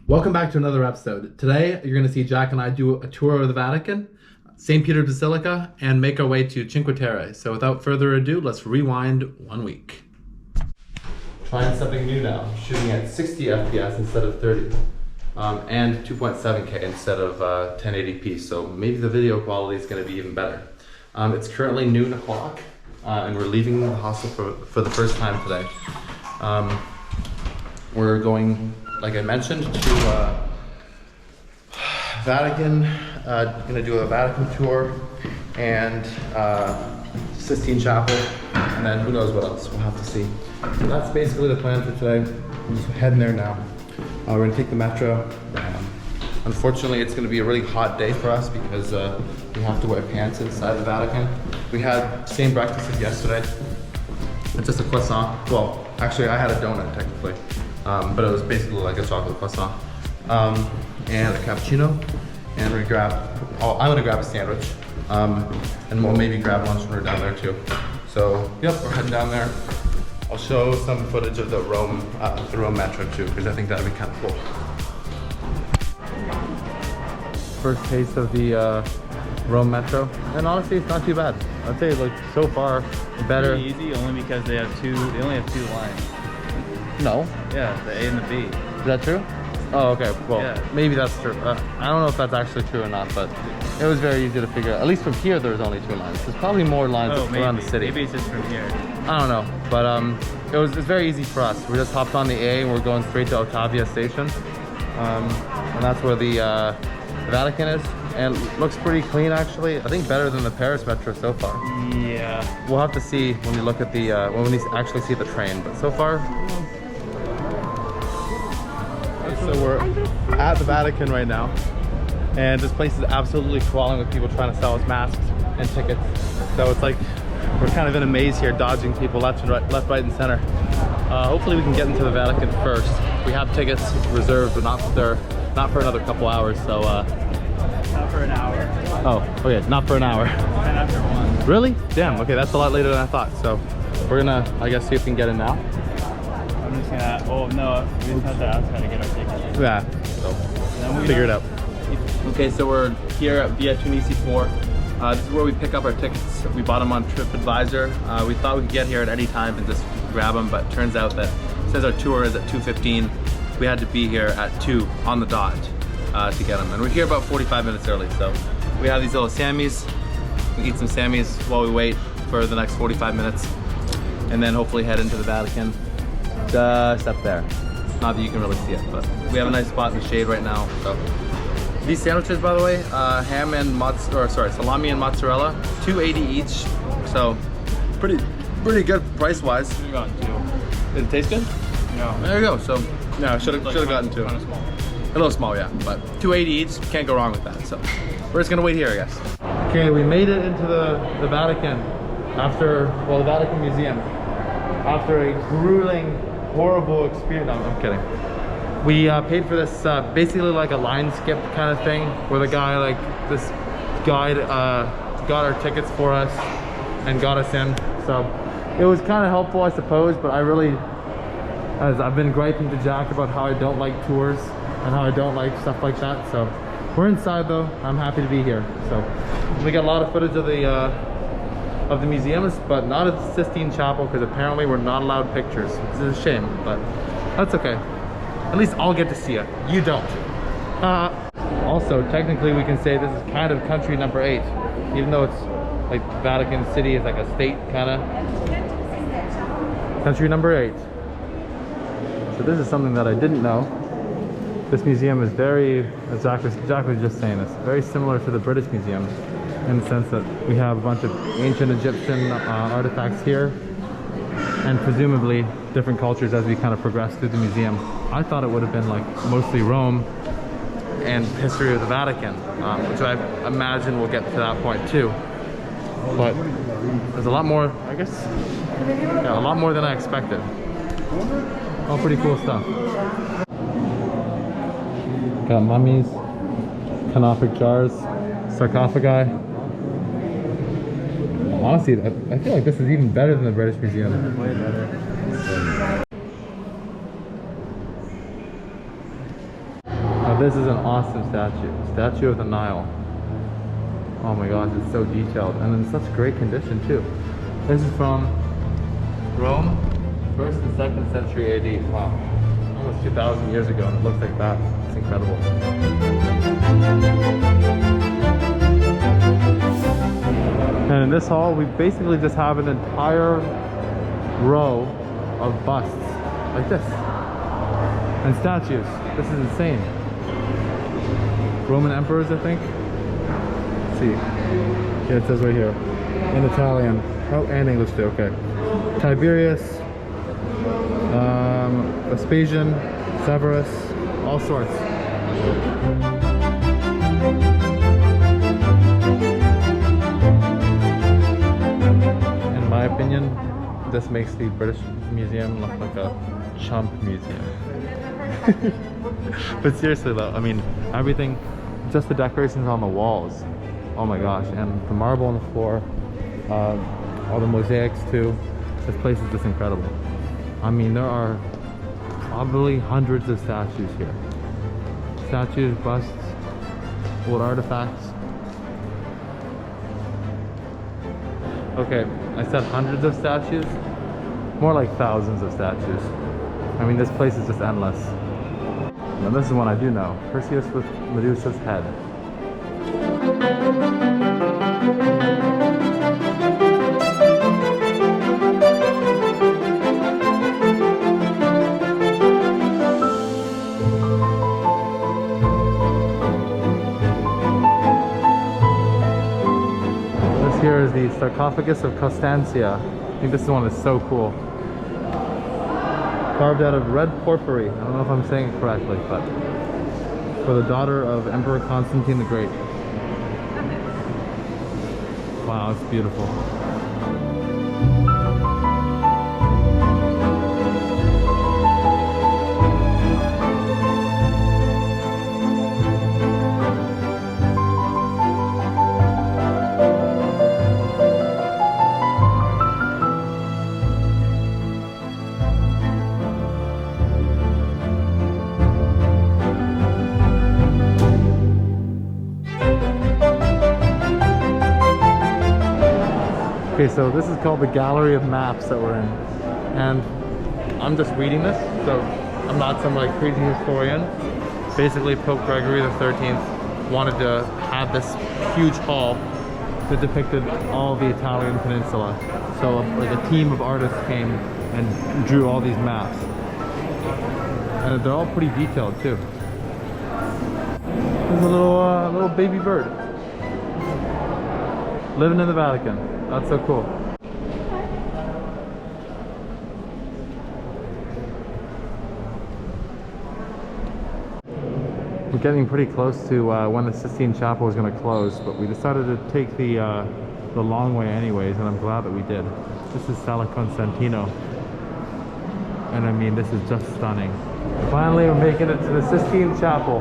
Welcome back to another episode. Today, you're going to see Jack and I do a tour of the Vatican, St. Peter's Basilica, and make our way to Cinque Terre. So without further ado, let's rewind 1 week. Trying something new now, shooting at 60 FPS instead of 30. And 2.7K instead of 1080p, so maybe the video quality is going to be even better. It's currently noon o'clock, and we're leaving the hostel for the first time today. We're going, like I mentioned, to Vatican. Going to do a Vatican tour and Sistine Chapel, and then who knows what else, we'll have to see. So that's basically the plan for today. I'm just heading there now. We're going to take the metro. Unfortunately, it's going to be a really hot day for us because we have to wear pants inside the Vatican. We had the same breakfast as yesterday. It's just a croissant. Well, actually, I had a donut technically, but it was basically like a chocolate croissant and a cappuccino. And I'm going to grab a sandwich, and we'll maybe grab lunch when we're down there too. So, yep, we're heading down there. I'll show some footage of the Rome metro too, because I think that'd be kind of cool. First taste of the Rome metro, and honestly, it's not too bad. I'd say like so far better. Pretty easy, only because they only have two lines. No. Yeah, the A and the B. Is that true? Oh, okay. Well, yeah. Maybe that's true. I don't know if that's actually true or not, but it was very easy to figure out. At least from here, there's only 2 lines. There's probably more lines around the city. Maybe it's just from here. I don't know, but it's very easy for us. We just hopped on the A and we're going straight to Ottavia station, and that's where the Vatican is, and it looks pretty clean actually. I think better than the Paris metro so far. Yeah. We'll have to see when we look at the when we actually see the train, but so far. So we're at the Vatican right now, and this place is absolutely crawling with people trying to sell us masks and tickets. So it's like we're kind of in a maze here, dodging people left, right, and center. Hopefully we can get into the Vatican first. We have tickets reserved, but not for another couple hours. So Not for an hour. oh, okay, not for an hour. 10 after 1. Really? Damn. Okay, that's a lot later than I thought. So we're gonna, I guess, see if we can get in now. I'm just gonna. Oh no, we just have to ask how to get our tickets. Yeah. So Then we figure it out. Okay, so we're here at Via Tunisi 4. This is where we pick up our tickets. We bought them on TripAdvisor. We thought we could get here at any time and just grab them, but turns out that since our tour is at 2:15, we had to be here at 2 on the dot to get them. And we're here about 45 minutes early, so we have these little Sammies. We eat some Sammies while we wait for the next 45 minutes, and then hopefully head into the Vatican just up there. Not that you can really see it, but we have a nice spot in the shade right now. So these sandwiches, by the way, salami and mozzarella, $2.80 each. So pretty good price-wise. We got 2. Did it taste good? No. There you go. So yeah, should have gotten 2. Kind of small. A little small, yeah, but $2.80 each. Can't go wrong with that. So we're just gonna wait here, I guess. Okay, we made it into the Vatican the Vatican Museum after a grueling, horrible experience. No, I'm kidding. We paid for this basically like a line skip kind of thing, where this guide got our tickets for us and got us in. So it was kind of helpful, I suppose, but I've been griping to Jack about how I don't like tours and how I don't like stuff like that. So we're inside though. I'm happy to be here. So we got a lot of footage of the museums, but not at the Sistine Chapel because apparently we're not allowed pictures, which is a shame, but that's okay. At least I'll get to see it. You don't. Also, technically we can say this is kind of country number 8, even though it's like Vatican City is like a state kind of. Country number 8. So this is something that I didn't know. This museum is very, as Jack was just saying, this very similar to the British Museum in the sense that we have a bunch of ancient Egyptian artifacts here, and presumably different cultures as we kind of progress through the museum. I thought it would have been like mostly Rome and history of the Vatican, which I imagine we'll get to that point too. But there's a lot more, I guess, yeah, a lot more than I expected. All pretty cool stuff. Got mummies, canopic jars, sarcophagi. Honestly, I feel like this is even better than the British Museum. Way better. Now this is an awesome statue. Statue of the Nile. Oh my gosh, it's so detailed and in such great condition too. This is from Rome, 1st and 2nd century AD. Wow. Almost 2,000 years ago and it looks like that. It's incredible. And in this hall, we basically just have an entire row of busts like this. And statues. This is insane. Roman emperors, I think. Let's see. Yeah, it says right here. In Italian. Oh, and English too, okay. Tiberius, Vespasian, Severus, all sorts. In my opinion, this makes the British Museum look like a chump museum. But seriously though, I mean, everything, just the decorations on the walls, oh my gosh, and the marble on the floor, all the mosaics too. This place is just incredible. I mean, there are probably hundreds of statues here. Statues, busts, old artifacts. Okay, I said hundreds of statues, more like thousands of statues. I mean, this place is just endless. Now this is one I do know. Perseus with Medusa's head. This here is the sarcophagus of Constantia. I think this is one that's so cool. Carved out of red porphyry. I don't know if I'm saying it correctly, but for the daughter of Emperor Constantine the Great. Wow, it's beautiful. Okay, so this is called the Gallery of Maps that we're in, and I'm just reading this, so I'm not some like crazy historian. Basically, Pope Gregory the 13th wanted to have this huge hall that depicted all the Italian peninsula. So like a team of artists came and drew all these maps, and they're all pretty detailed too. There's a little baby bird living in the Vatican. That's so cool. We're getting pretty close to when the Sistine Chapel is going to close, but we decided to take the long way anyways, and I'm glad that we did. This is Sala Constantino, and I mean, this is just stunning. Finally, we're making it to the Sistine Chapel.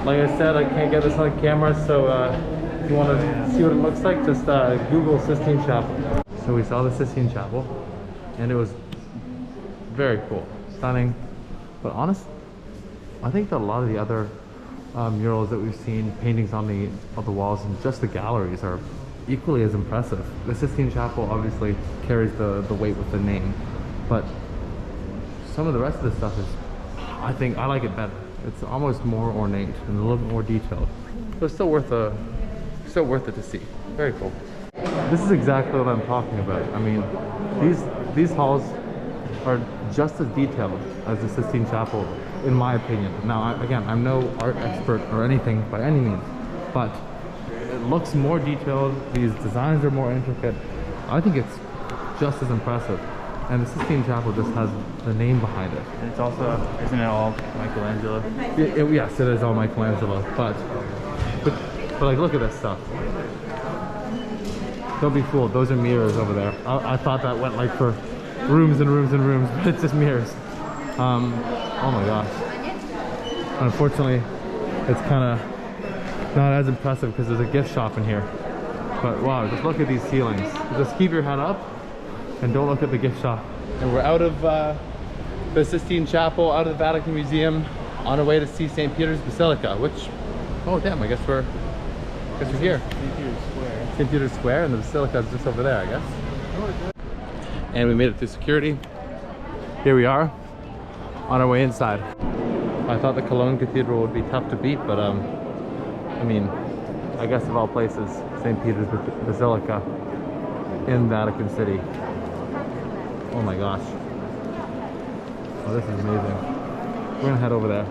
Like I said, I can't get this on camera, so if you want to see what it looks like, just Google Sistine Chapel. So we saw the Sistine Chapel, and it was very cool, stunning. But honestly, I think that a lot of the other murals that we've seen, paintings on the walls, and just the galleries are equally as impressive. The Sistine Chapel obviously carries the weight with the name, but some of the rest of the stuff is, I think, I like it better. It's almost more ornate and a little bit more detailed. But it's still worth it to see. Very cool. This is exactly what I'm talking about. I mean, these halls are just as detailed as the Sistine Chapel, in my opinion. Now, again, I'm no art expert or anything by any means, but it looks more detailed. These designs are more intricate. I think it's just as impressive. And the Sistine Chapel just has the name behind it. And it's also, isn't it all Michelangelo? Yes, it is all Michelangelo, but like, look at this stuff. Don't be fooled, those are mirrors over there. I thought that went like for rooms and rooms and rooms, but it's just mirrors. Oh my gosh. Unfortunately, it's kind of not as impressive because there's a gift shop in here. But wow, just look at these ceilings. Just keep your head up and don't look at the gift shop. And we're out of the Sistine Chapel, out of the Vatican Museum, on our way to see St. Peter's Basilica, which, oh damn, I guess we're here. St. Peter's Square. St. Peter's Square, and the Basilica is just over there, I guess. And we made it through security. Here we are, on our way inside. I thought the Cologne Cathedral would be tough to beat, but I mean, I guess of all places, St. Peter's Basilica in Vatican City. Oh my gosh. Oh, this is amazing. We're gonna head over there.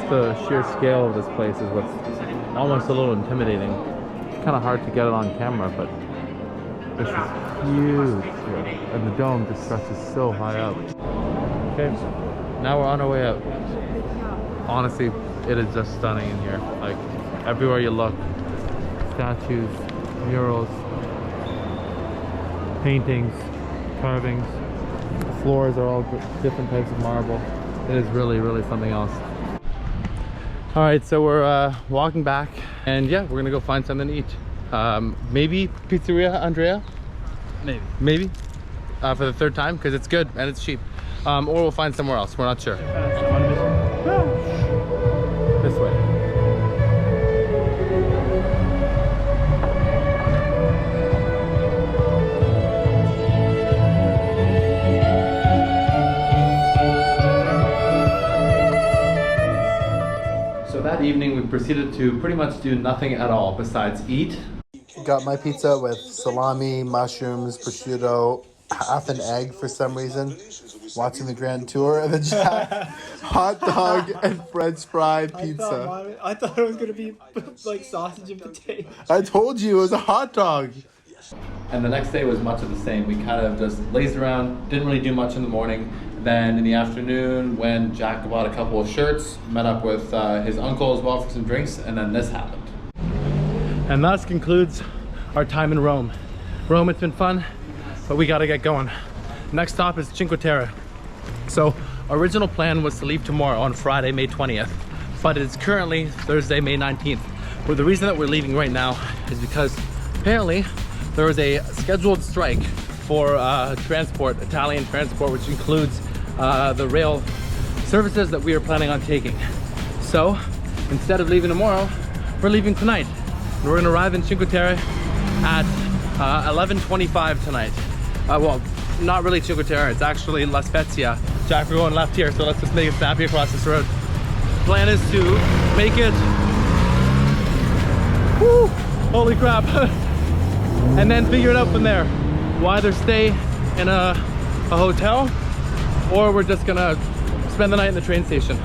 The sheer scale of this place is what's almost a little intimidating. It's kind of hard to get it on camera, but this is huge here. And the dome just stretches so high up. Okay, now we're on our way out. Honestly, it is just stunning in here. Like, everywhere you look, statues, murals, paintings, carvings. The floors are all different types of marble. It is really, really something else. All right, so we're walking back, and yeah, we're gonna go find something to eat. Maybe Pizzeria Andrea? Maybe. For the third time, because it's good and it's cheap. Or we'll find somewhere else, we're not sure. This way. That evening we proceeded to pretty much do nothing at all besides eat. Got my pizza with salami, mushrooms, prosciutto, half an egg for some reason. Watching the Grand Tour, and then Jack, hot dog and French fry pizza. I thought it was gonna be like sausage and potatoes. I told you it was a hot dog. And the next day was much of the same. We kind of just lazed around, didn't really do much in the morning. Then in the afternoon, when Jack bought a couple of shirts, met up with his uncle as well for some drinks, and then this happened. And thus concludes our time in Rome. Rome, it's been fun, but we gotta get going. Next stop is Cinque Terre. So, our original plan was to leave tomorrow on Friday, May 20th, but it's currently Thursday, May 19th. Well, the reason that we're leaving right now is because apparently there was a scheduled strike for transport, Italian transport, which includes the rail services that we are planning on taking. So instead of leaving tomorrow, we're leaving tonight. And we're gonna arrive in Cinque Terre at 11:25 tonight. Well, not really Cinque Terre, it's actually La Spezia. Jack, we're going left here, so let's just make it snappy across this road. Plan is to make it, woo, holy crap, and then figure it out from there. We'll either stay in a hotel, or we're just gonna spend the night in the train station.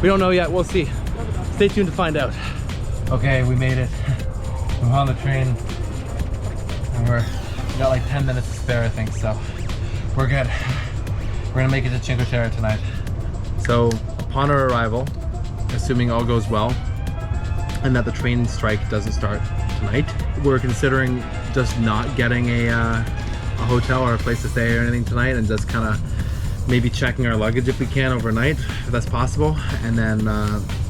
We don't know yet, we'll see. Stay tuned to find out. Okay, we made it. We're on the train, and we got like 10 minutes to spare, I think, so we're good. We're gonna make it to Cinque Terre tonight. So upon our arrival, assuming all goes well, and that the train strike doesn't start tonight, we're considering just not getting a hotel or a place to stay or anything tonight, and just kind of maybe checking our luggage if we can overnight, if that's possible, and then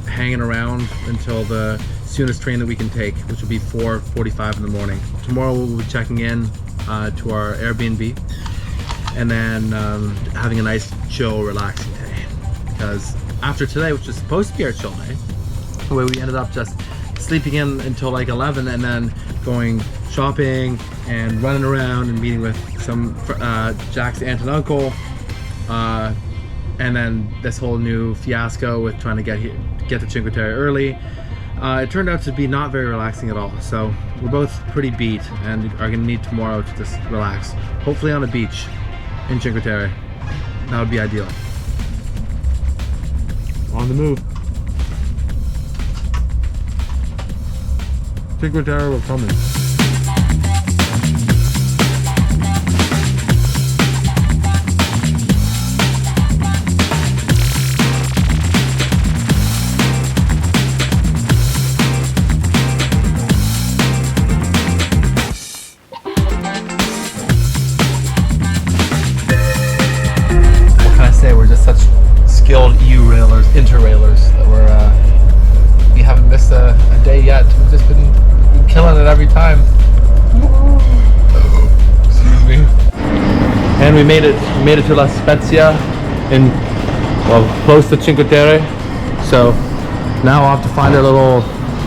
hanging around until the soonest train that we can take, which will be 4:45 in the morning. Tomorrow we'll be checking in to our Airbnb, and then having a nice, chill, relaxing day. Because after today, which is supposed to be our chill day, where we ended up just sleeping in until like 11, and then going shopping and running around and meeting with some Jack's aunt and uncle, and then this whole new fiasco with trying to get to Cinque Terre early. It turned out to be not very relaxing at all. So we're both pretty beat and are gonna need tomorrow to just relax. Hopefully on a beach in Cinque Terre. That would be ideal. On the move. Cinque Terre, we're coming. killing it every time. Excuse me. And we made it to La Spezia in, well, close to Cinque Terre. So now I'll have to find a little,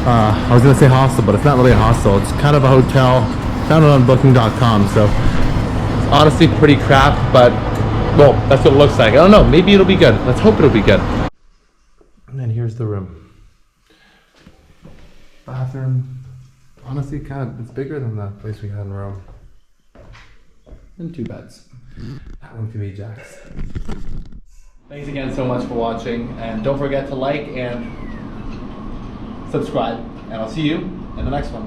I was gonna say hostel, but it's not really a hostel. It's kind of a hotel, found it on booking.com. So it's honestly pretty crap, but well, that's what it looks like. I don't know, maybe it'll be good. Let's hope it'll be good. And then here's the room. Bathroom, honestly, it's bigger than the place we had in Rome. And 2 beds. That one can be Jack's. Thanks again so much for watching, and don't forget to like and subscribe, and I'll see you in the next one.